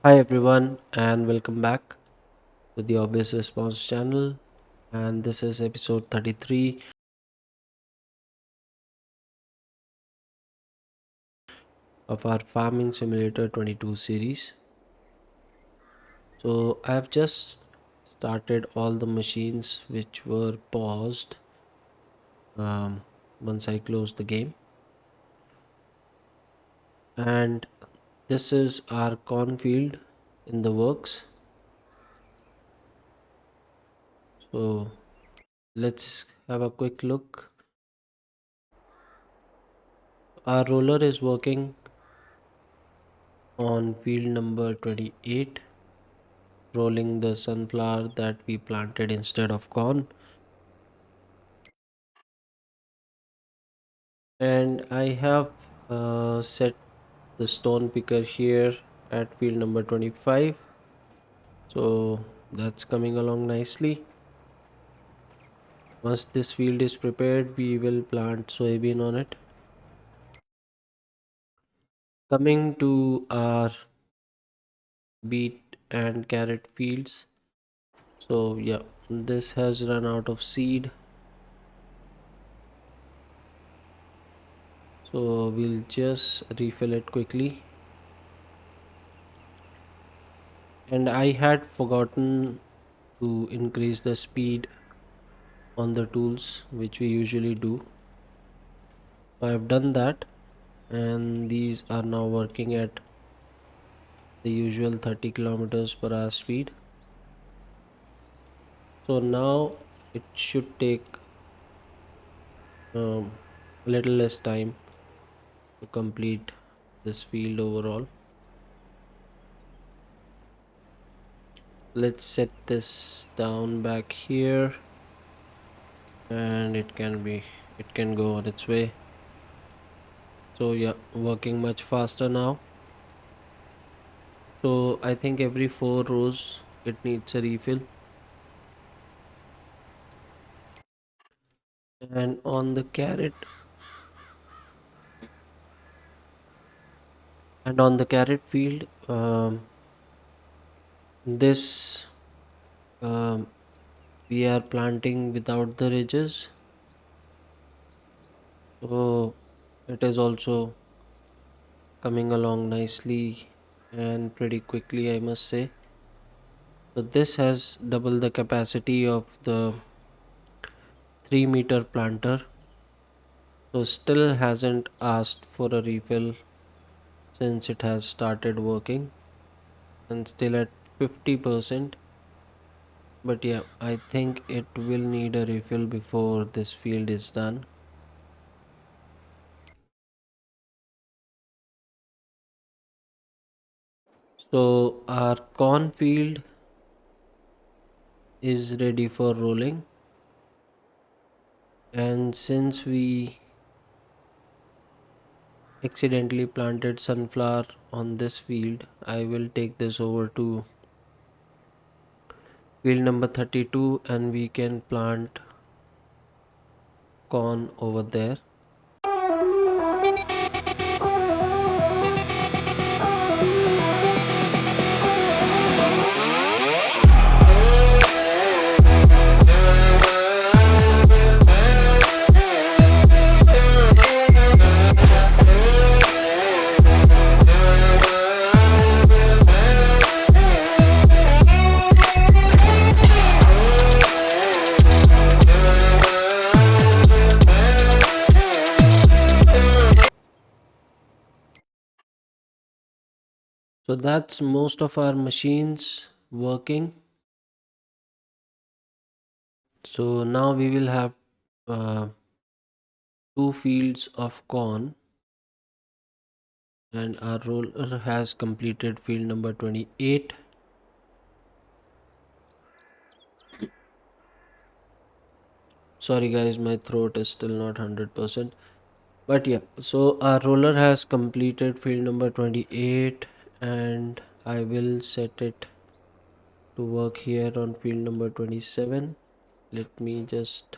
Hi everyone, and welcome back to the Obvious Response channel. And this is episode 33 of our Farming Simulator 22 series. So, I've just started all the machines which were paused um, once I closed the game, and this is our cornfield in the works. So, let's have a quick look. Our roller is working on field number 28, rolling the sunflower that we planted instead of corn. And I have set the stone picker here at field number 25, so that's coming along nicely. Once this field is prepared, we will plant soybean on it. Coming to our beet and carrot fields, so yeah, this has run out of seed, so we'll just refill it quickly. And I had forgotten to increase the speed on the tools which we usually do. So I've done that, and these are now working at the usual 30 kilometers per hour speed. So now it should take a little less time to complete this field overall. Let's set this down back here, and it can go on its way. So yeah, working much faster now. So I think every 4 rows it needs a refill. And on the carrot field, this um, we are planting without the ridges, so it is also coming along nicely and pretty quickly, I must say. So this has double the capacity of the 3-meter planter, so still hasn't asked for a refill since it has started working, and still at 50%. But yeah, I think it will need a refill before this field is done. So our cornfield is ready for rolling, and since we accidentally planted sunflower on this field, I will take this over to field number 32 and we can plant corn over there. So that's most of our machines working. So now we will have uh, 2 fields of corn, and our roller has completed field number 28. Sorry guys, my throat is still not 100%. But yeah, so our roller has completed field number 28, and I will set it to work here on field number 27. Let me just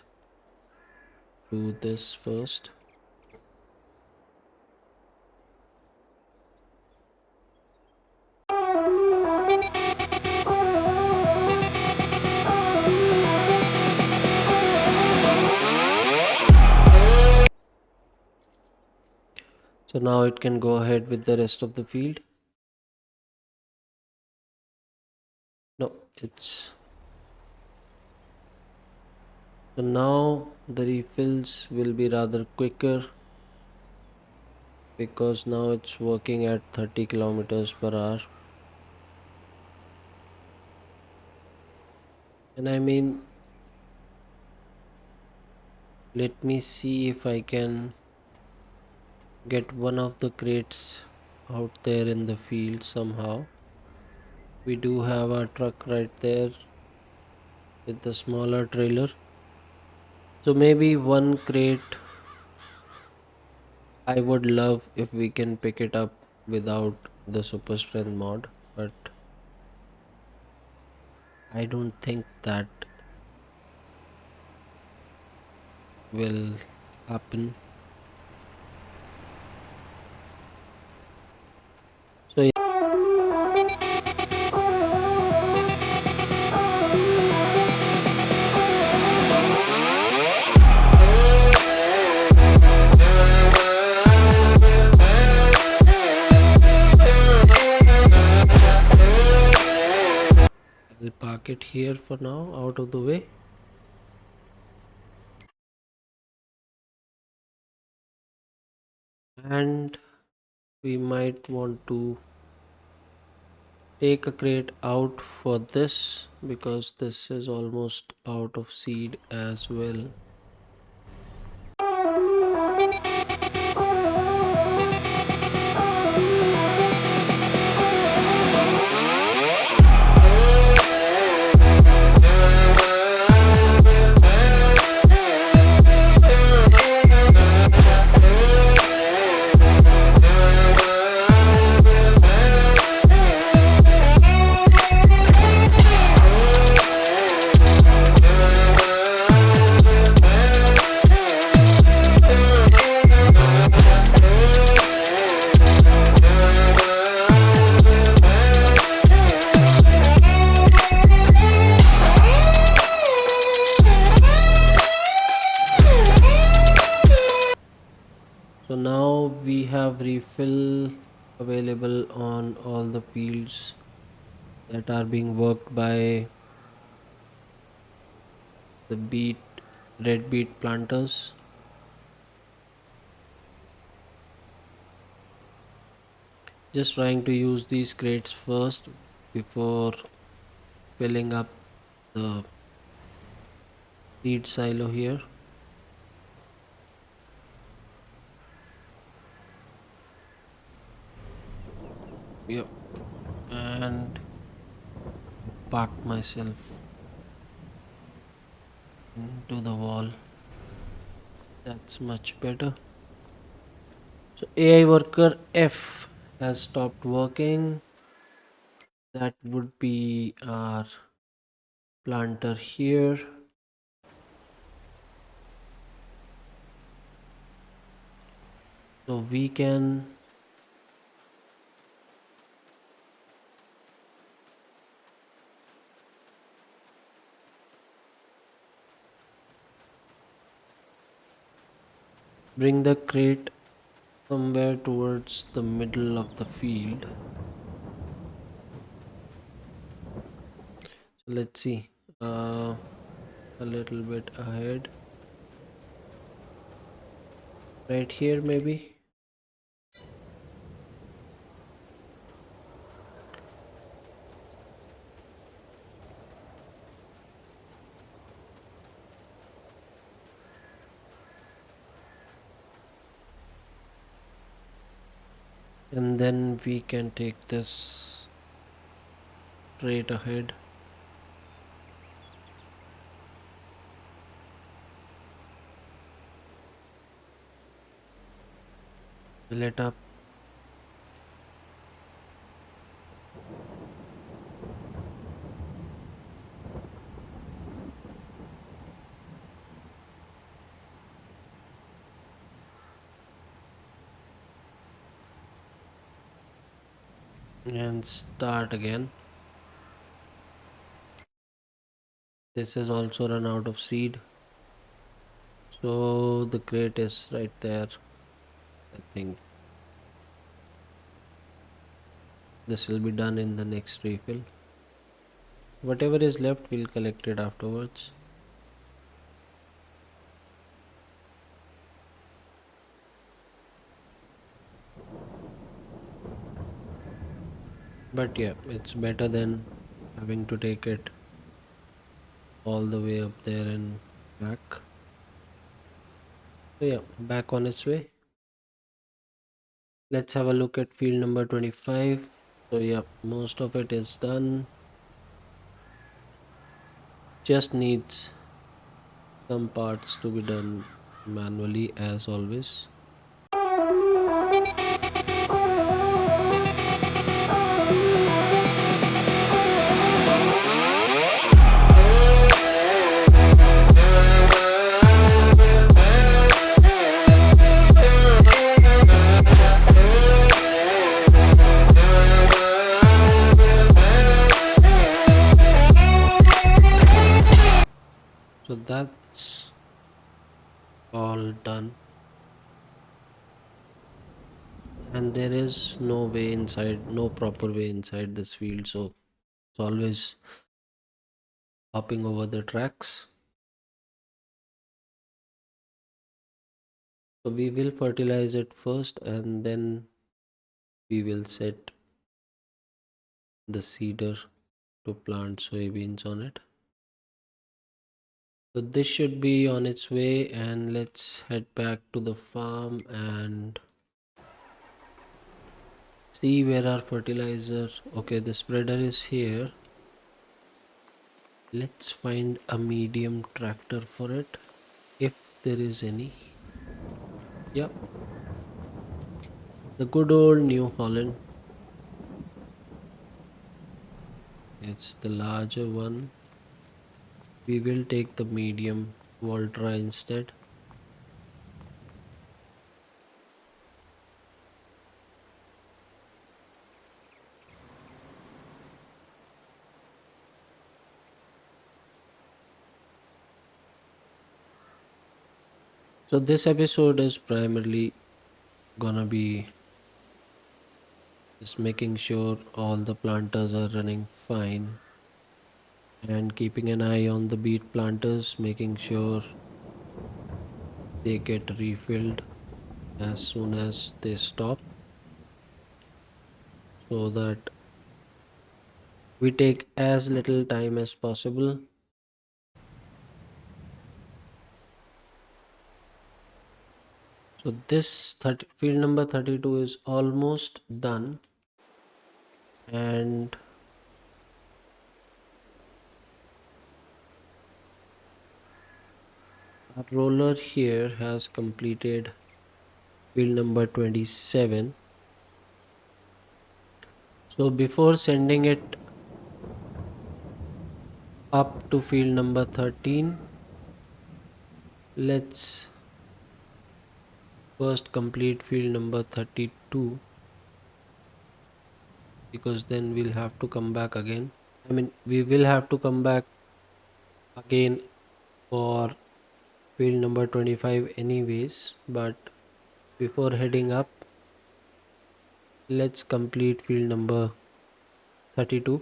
do this first. So now it can go ahead with the rest of the field. No, it's so now the refills will be rather quicker because now it's working at 30 kilometers per hour. And I mean, let me see if I can get one of the crates out there in the field somehow. We do have our truck right there with the smaller trailer. So maybe one crate I would love if we can pick it up without the super strength mod, but I don't think that will happen. So yeah, I'll park it here for now out of the way. And we might want to take a crate out for this because this is almost out of seed as well. So now we have refill available on all the fields that are being worked by the red beet planters. Just trying to use these crates first before filling up the seed silo here. Yep, and park myself into the wall. That's much better. So AI worker F has stopped working. That would be our planter here. So we can bring the crate somewhere towards the middle of the field. So let's see, uh, a little bit ahead, right here maybe. And then we can take this straight ahead. Fill it up. And start again. This is also run out of seed, so the crate is right there, I think. This will be done in the next refill. Whatever is left, we'll collect it afterwards. But yeah, it's better than having to take it all the way up there and back. So yeah, back on its way. Let's have a look at field number 25. So yeah, most of it is done. Just needs some parts to be done manually as always. So that's all done, and there is no way inside, no proper way inside this field, so it's always hopping over the tracks. So we will fertilize it first and then we will set the seeder to plant soybeans on it. So this should be on its way, and let's head back to the farm and see where our fertilizer. Okay, the spreader is here. Let's find a medium tractor for it, if there is any. Yep, the good old New Holland. It's the larger one. We will take the medium Voltra instead. So this episode is primarily gonna be just making sure all the planters are running fine and keeping an eye on the beet planters, making sure they get refilled as soon as they stop, so that we take as little time as possible. So this field number 32 is almost done, and our roller here has completed field number 27. So before sending it up to field number 13, let's first complete field number 32, because then we'll have to come back again. I mean, we will have to come back again for field number 25 anyways, but before heading up, let's complete field number 32.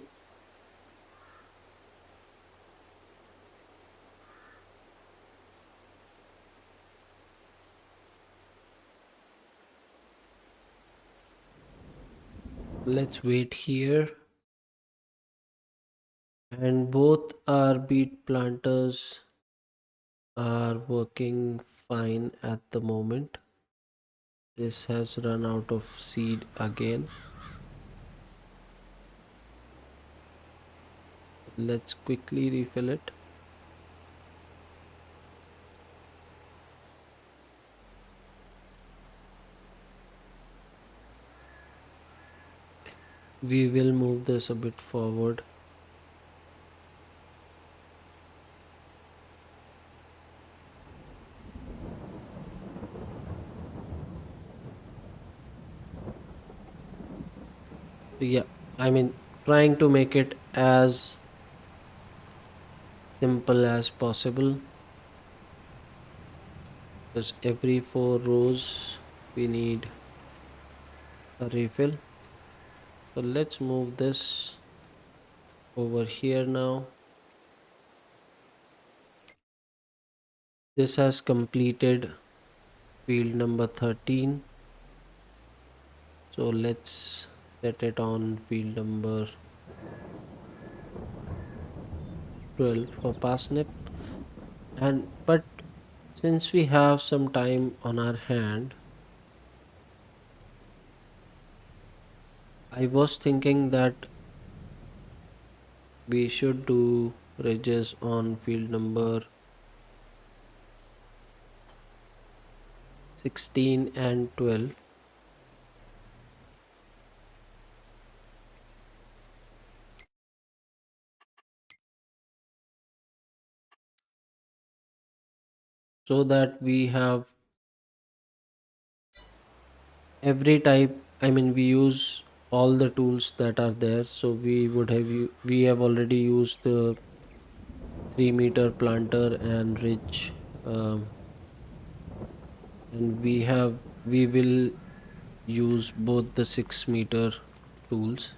Let's wait here, and both our beet planters are working fine at the moment. This has run out of seed again. Let's quickly refill it. We will move this a bit forward. So yeah, I mean, trying to make it as simple as possible, because every 4 rows we need a refill. So let's move this over here now. This has completed field number 13. So let's set it on field number 12 for parsnip. And but since we have some time on our hand, I was thinking that we should do ridges on field number 16 and 12. So that we have every type. I mean, we use all the tools that are there. So we have already used the 3-meter planter and ridge, um, and we will use both the 6-meter tools.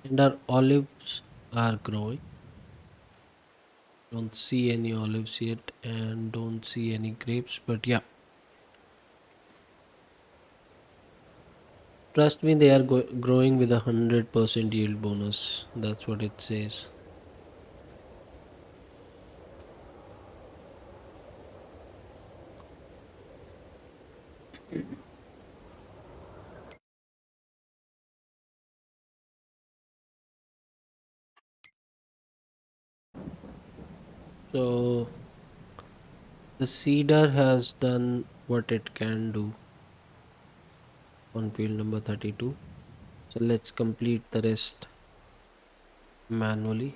And our olives are growing. Don't see any olives yet and don't see any grapes, but yeah, trust me, they are growing with 100% yield bonus. That's what it says. So the seeder has done what it can do on field number 32. So let's complete the rest manually.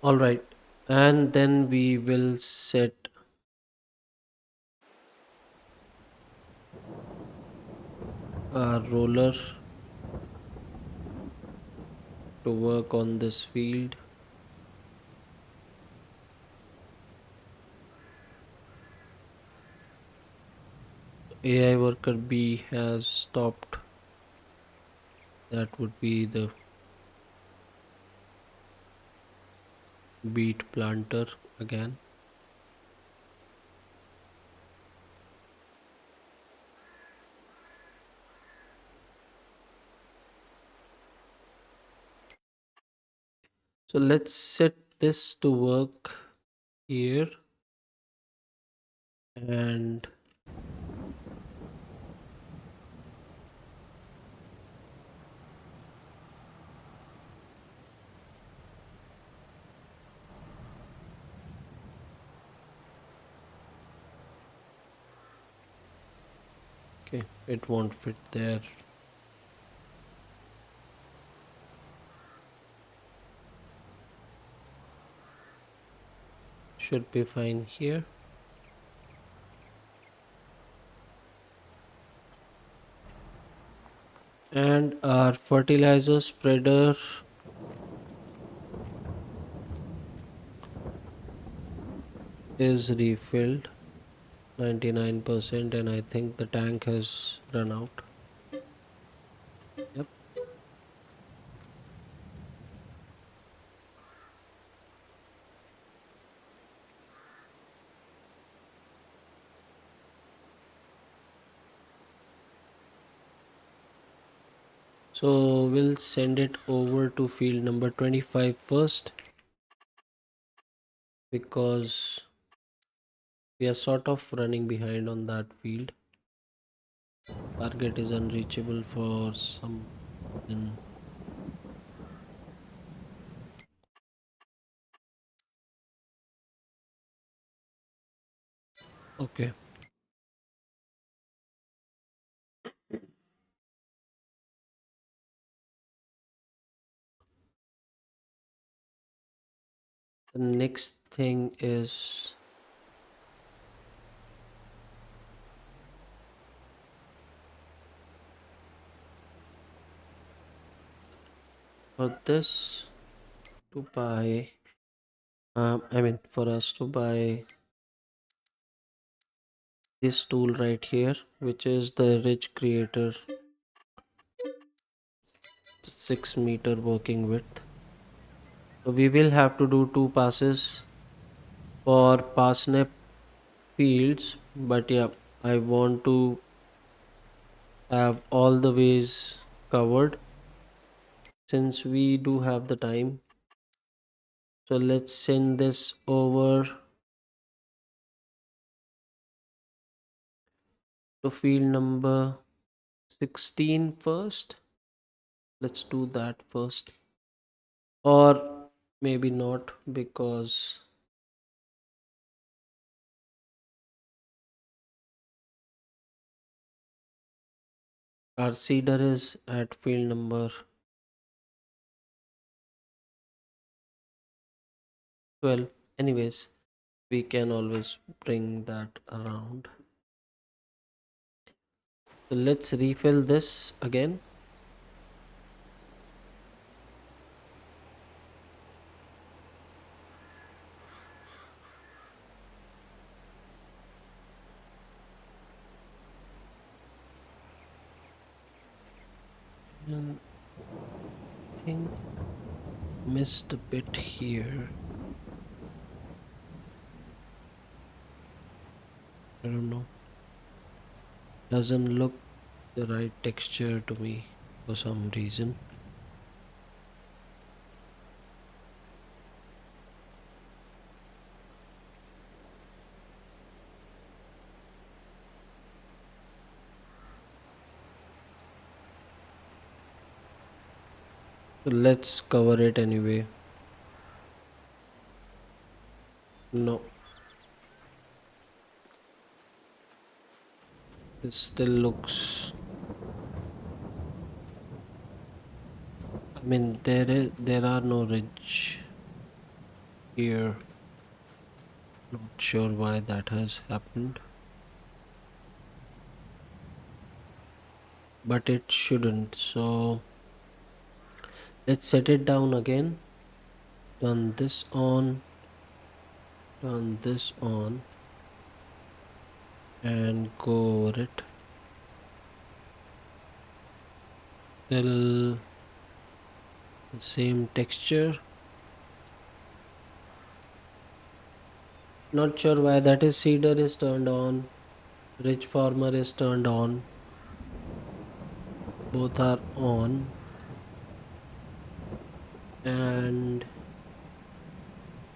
All right, and then we will set a roller to work on this field. AI worker B has stopped. That would be the beet planter again. So let's set this to work here, and okay, it won't fit there. Should be fine here. And our fertilizer spreader is refilled 99%, and I think the tank has run out. Yep. So we'll send it over to field number 25 first, because we are sort of running behind on that field. Target is unreachable for some reason. Okay. The next thing is for this to buy, for us to buy this tool right here, which is the Ridge Creator 6 meter working width. So we will have to do two passes for parsnip fields, but yeah, I want to have all the ways covered since we do have the time. So let's send this over to field number 16 first. Let's do that first. Or maybe not, because our seeder is at field number 12. Anyways, we can always bring that around. So let's refill this again. And I think missed a bit here. I don't know. Doesn't look the right texture to me for some reason. So let's cover it anyway. No, this still looks. There are no ridge here. Not sure why that has happened, but it shouldn't. So let's set it down again. Turn this on. Turn this on and go over it till the same texture. Not sure why that is. Seeder is turned on. Ridge former is turned on. Both are on. And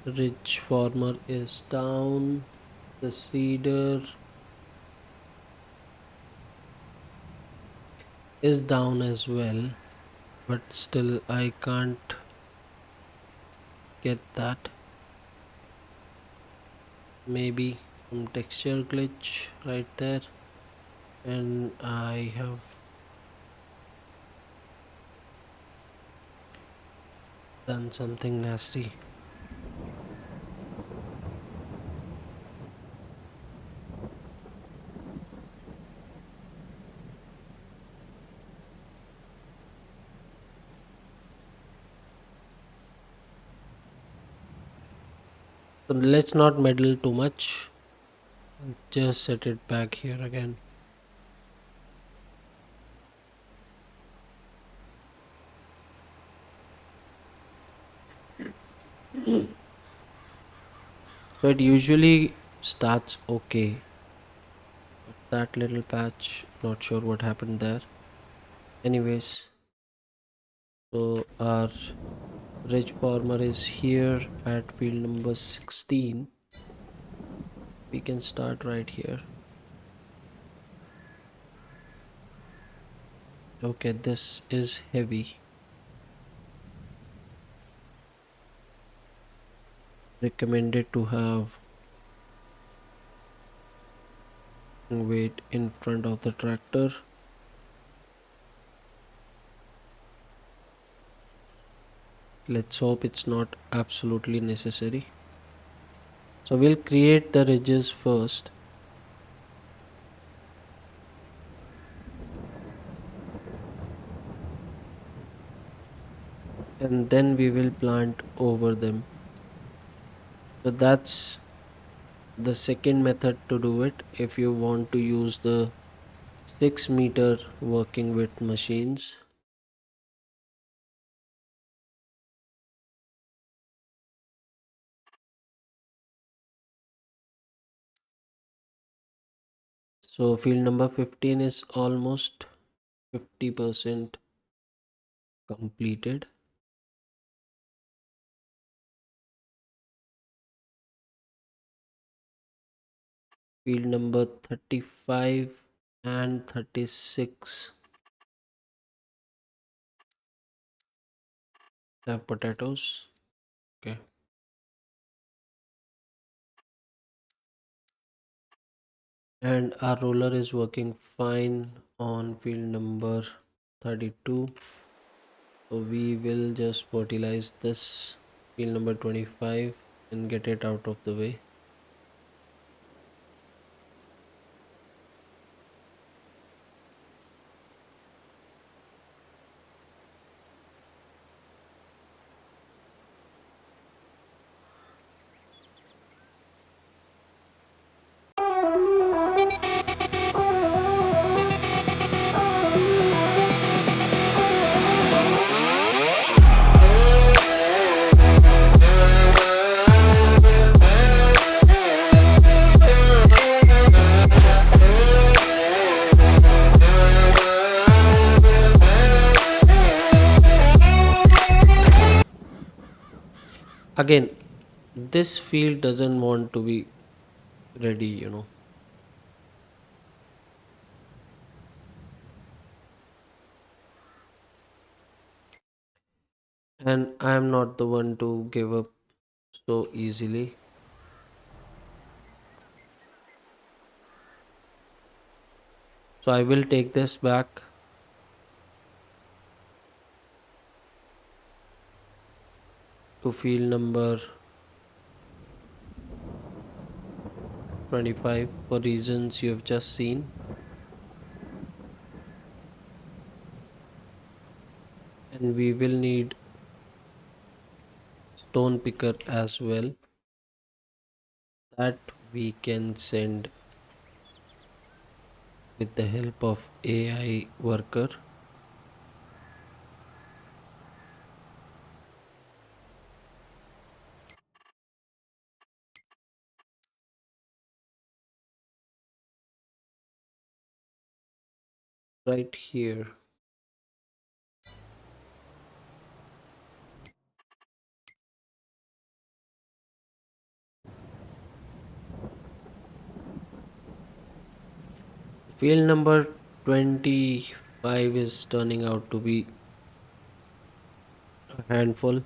ridge former is down. The seeder is down as well, but still I can't get that. Maybe some texture glitch right there, and I have done something nasty. So let's not meddle too much. I'll just set it back here again. So it usually starts okay, but that little patch, not sure what happened there. Anyways, so our ridge former is here at field number 16. We can start right here. Okay, this is heavy. Recommended to have Wait in front of the tractor. Let's hope it's not absolutely necessary. So we'll create the ridges first, and then we will plant over them. So that's the second method to do it if you want to use the 6 meter working with machines. So field number 15 is almost 50% completed. Field number 35 and 36 have potatoes. Okay. And our roller is working fine on field number 32. So we will just fertilize this field number 25 and get it out of the way. Again, this field doesn't want to be ready. And I am not the one to give up so easily. So I will take this back to field number 25 for reasons you have just seen. And we will need stone picker as well, that we can send with the help of AI worker. Right here. Field number 25 is turning out to be a handful.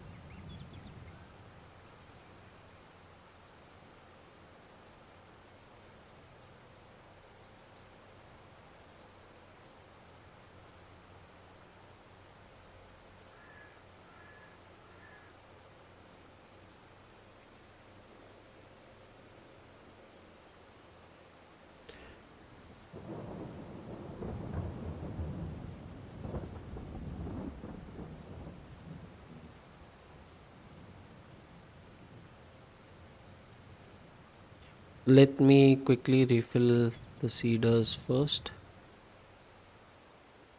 Let me quickly refill the seeders first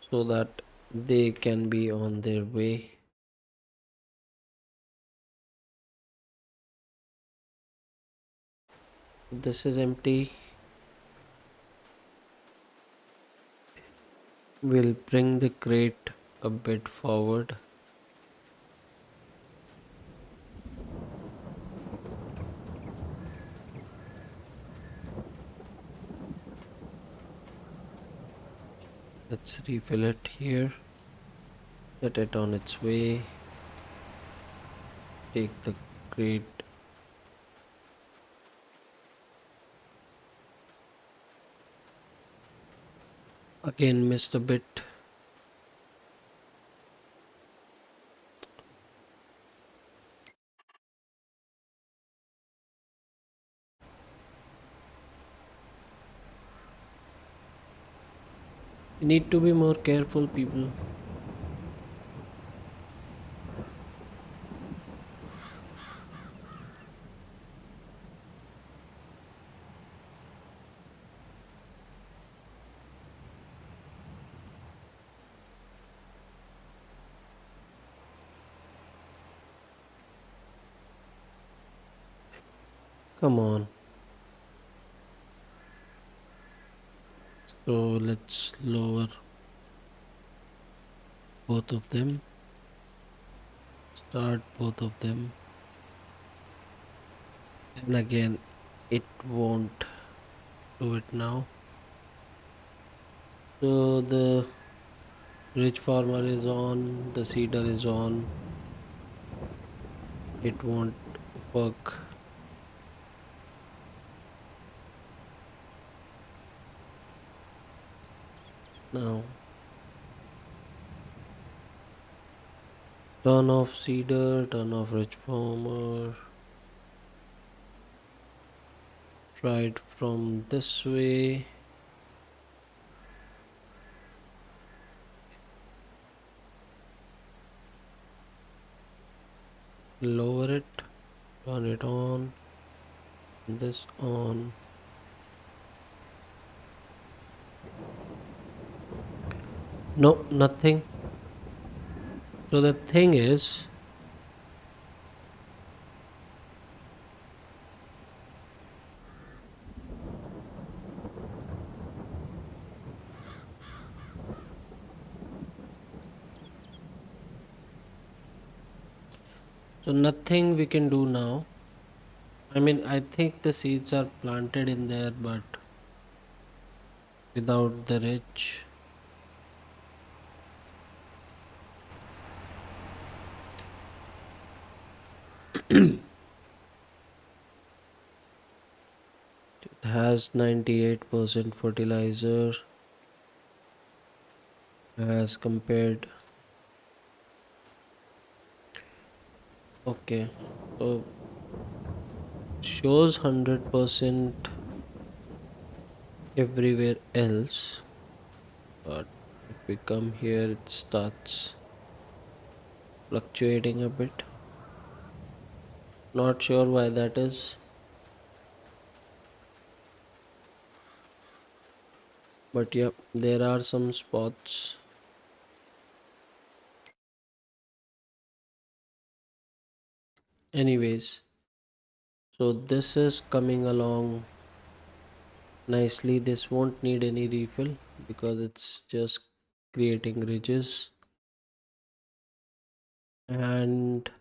so that they can be on their way. This is empty. We'll bring the crate a bit forward. Let's refill it here. Set it on its way. Take the crate. Again, missed a bit. You need to be more careful, people. Come on. So let's lower both of them. Start both of them. And again, it won't do it now. So the ridge farmer is on, the seeder is on. It won't work now. Turn off seeder, turn off ridge farmer. Try it from this way. Lower it, turn it on, this on. No, nothing. So the thing is, so nothing we can do now. I mean, I think the seeds are planted in there, but without the ridge. It has 98% fertilizer as compared. Okay, so shows 100% everywhere else, but if we come here, it starts fluctuating a bit. Not sure why that is, but yeah, there are some spots. Anyways, so this is coming along nicely. This won't need any refill because it's just creating ridges, and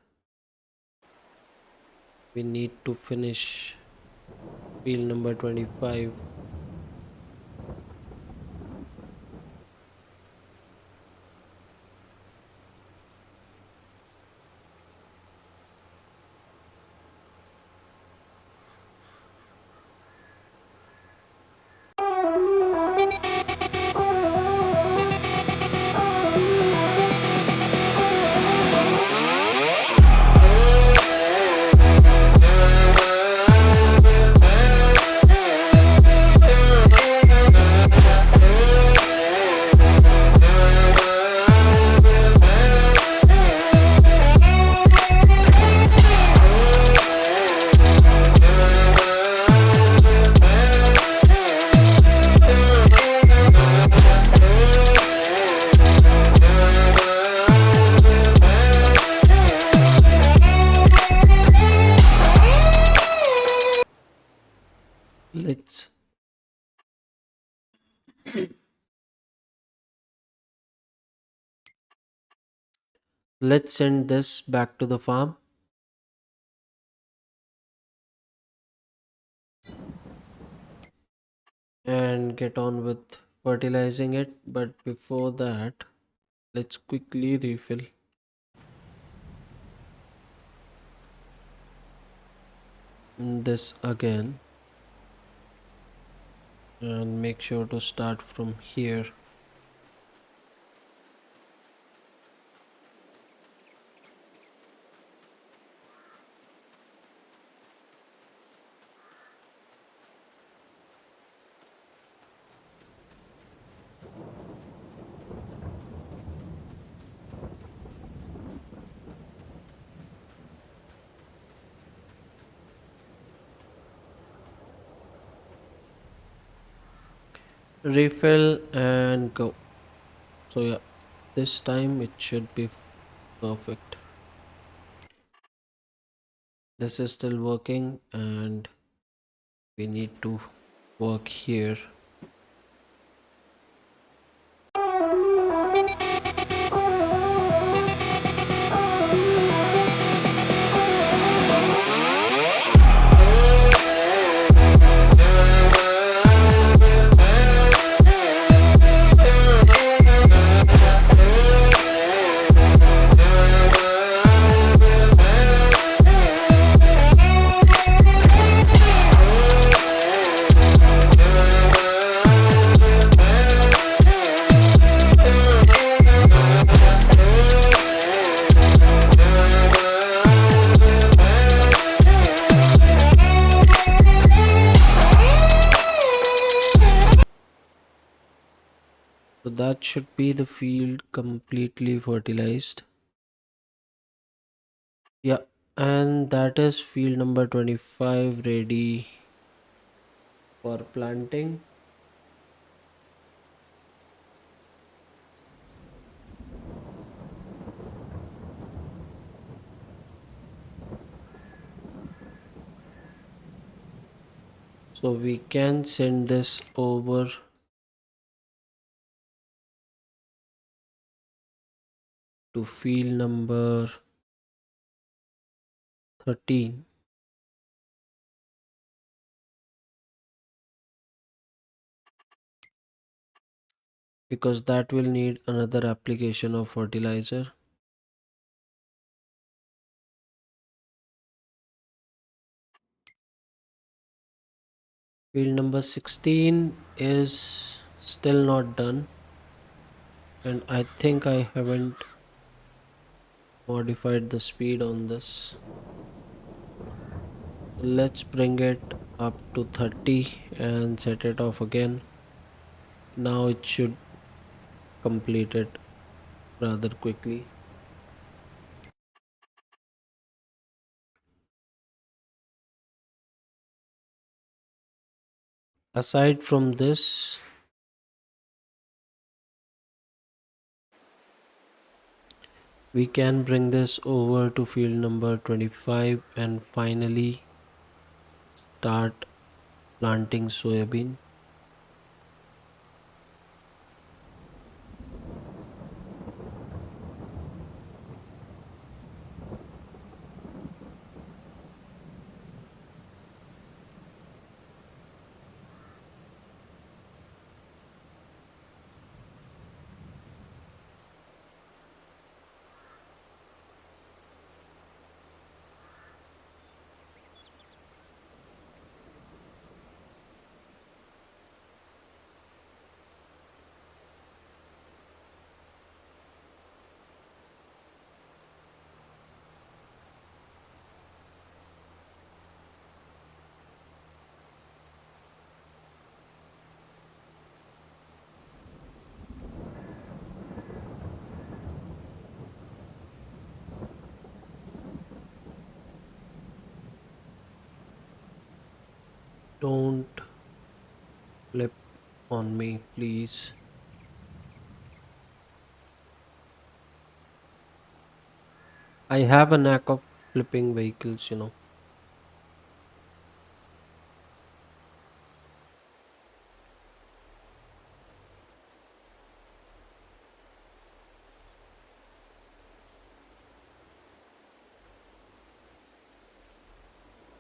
we need to finish field number 25. let's let's send this back to the farm and get on with fertilizing it, but before that, let's quickly refill this again and make sure to start from here. Refill and go. So yeah, this time it should be perfect. This is still working and we need to work here. So that should be the field completely fertilized. Yeah, and that is field number 25 ready for planting. So we can send this over to field number 13 because that will need another application of fertilizer. Field number 16 is still not done, and I think I haven't modified the speed on this. Let's bring it up to 30 and set it off again. Now it should complete it rather quickly. Aside from this, we can bring this over to field number 25 and finally start planting soybean. Don't flip on me, please. I have a knack of flipping vehicles.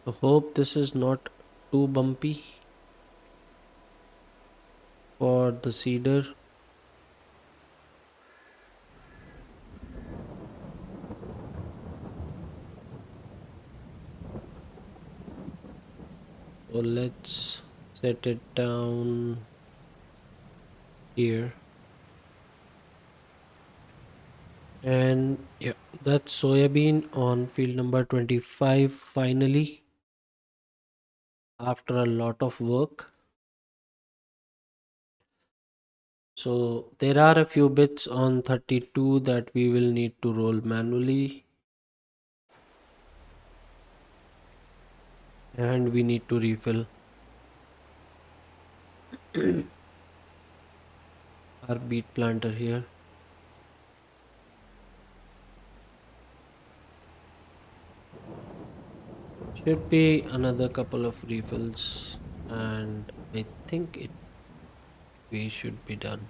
I hope this is not too bumpy for the seeder. So let's set it down here. And yeah, that's soybean on field number 25 finally after a lot of work. So there are a few bits on 32 that we will need to roll manually and we need to refill. our beet planter here. Should be another couple of refills, and I think it we should be done.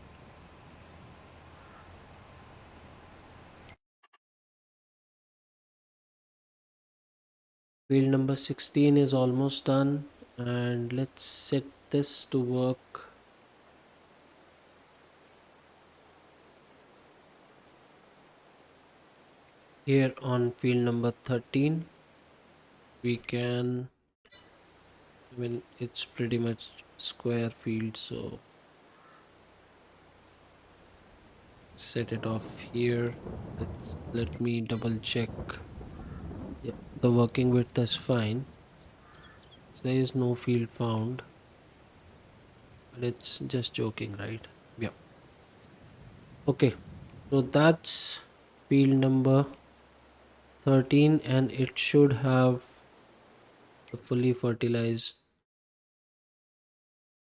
Field number 16 is almost done, and let's set this to work. Here on field number 13, we can, I mean, it's pretty much square field, so set it off here. Let me double check. Yeah, the working width is fine. There is no field found, but it's just joking, right? Yeah. Okay, so that's field number 13, and it should have the fully fertilized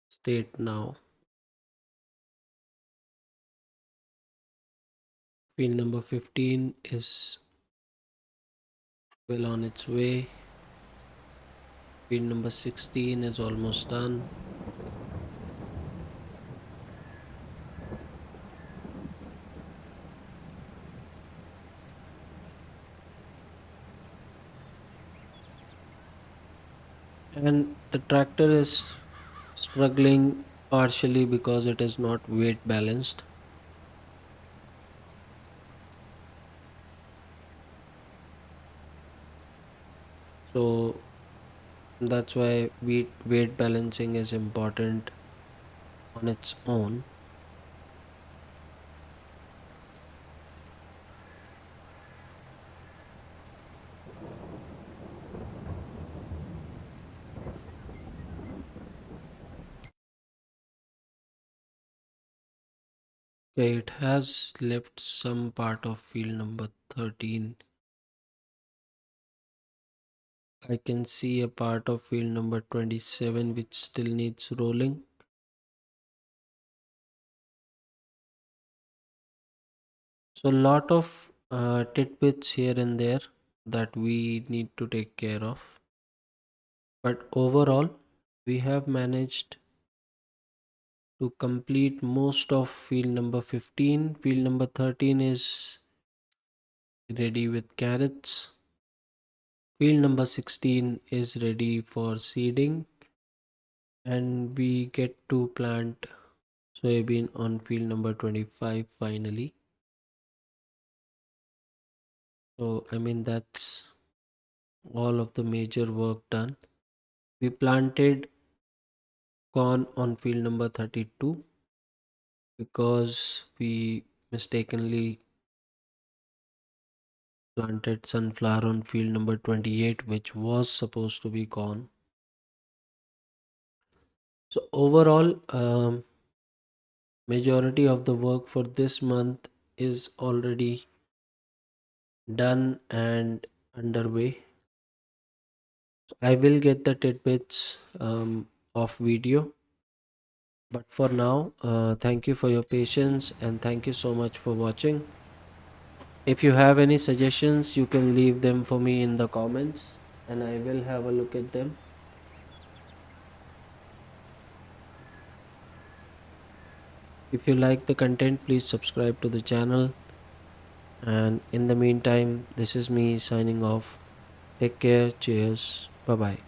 state now. Field number 15 is well on its way. Field number 16 is almost done. And the tractor is struggling partially because it is not weight balanced. So that's why weight balancing is important on its own. Okay, it has left some part of field number 13. I can see a part of field number 27 which still needs rolling. So a lot of tidbits here and there that we need to take care of. But overall, we have managed to complete most of field number 15. Field number 13 is ready with carrots. Field number 16 is ready for seeding, and we get to plant soybean on field number 25 finally. So I mean that's all of the major work done. We planted corn on field number 32 because we mistakenly planted sunflower on field number 28, which was supposed to be corn. So overall, majority of the work for this month is already done and underway. So I will get the tidbits of video, but for now, thank you for your patience and thank you so much for watching. If you have any suggestions, you can leave them for me in the comments and I will have a look at them. If you like the content, please subscribe to the channel. And in the meantime, this is me signing off. Take care. Cheers. Bye bye.